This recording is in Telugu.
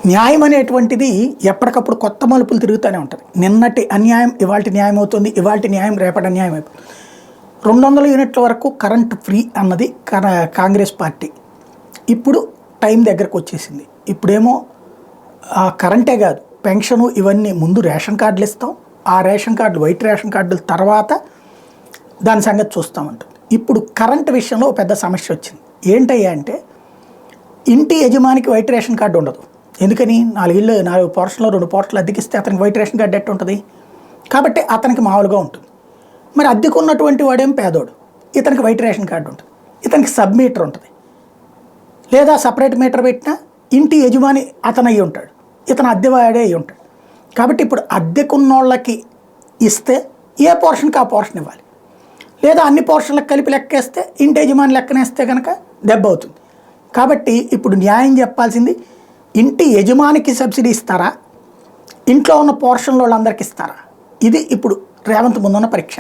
న్యాయం అనేటువంటిది ఎప్పటికప్పుడు కొత్త మలుపులు తిరుగుతూనే ఉంటుంది. నిన్నటి అన్యాయం ఇవాళ న్యాయం అవుతుంది, ఇవాళ న్యాయం రేపటి అన్యాయం అయిపోతుంది. 200 యూనిట్ల వరకు కరెంట్ ఫ్రీ అన్నది కాంగ్రెస్ పార్టీ. ఇప్పుడు టైం దగ్గరకు వచ్చేసింది. ఇప్పుడేమో కరెంటే కాదు, పెన్షను ఇవన్నీ ముందు రేషన్ కార్డులు ఇస్తాం, ఆ రేషన్ కార్డులు వైట్ రేషన్ కార్డుల తర్వాత దాని సంగతి చూస్తామంటుంది. ఇప్పుడు కరెంట్ విషయంలో పెద్ద సమస్య వచ్చింది. ఏంటయ్యా అంటే, ఇంటి యజమానికి వైట్ రేషన్ కార్డు ఉండదు. ఎందుకని? 4 పోర్షన్లో 2 పోర్షన్లు అద్దెకిస్తే అతనికి వైట్ రేషన్ కార్డు ఎట్టు ఉంటుంది? కాబట్టి అతనికి మామూలుగా ఉంటుంది. మరి అద్దెకున్నటువంటి వాడేం పేదోడు, ఇతనికి వైట్ రేషన్ కార్డు ఉంటుంది, ఇతనికి సబ్ మీటర్ ఉంటుంది, లేదా సపరేట్ మీటర్ పెట్టినా ఇంటి యజమాని అతను అయ్యి ఉంటాడు, ఇతను అద్దెవాడే అయ్యి ఉంటాడు. కాబట్టి ఇప్పుడు అద్దెకున్నోళ్ళకి ఇస్తే ఏ పోర్షన్కి ఆ పోర్షన్ ఇవ్వాలి, లేదా అన్ని పోర్షన్లకు కలిపి లెక్కేస్తే ఇంటి యజమాని లెక్కనేస్తే కనుక దెబ్బ అవుతుంది. కాబట్టి ఇప్పుడు న్యాయం చెప్పాల్సింది, ఇంటి యజమానికి సబ్సిడీ ఇస్తారా, ఇంట్లో ఉన్న పోర్షన్లో వాళ్ళందరికీ ఇస్తారా? ఇది ఇప్పుడు రేవంత్ ముందున్న పరీక్ష.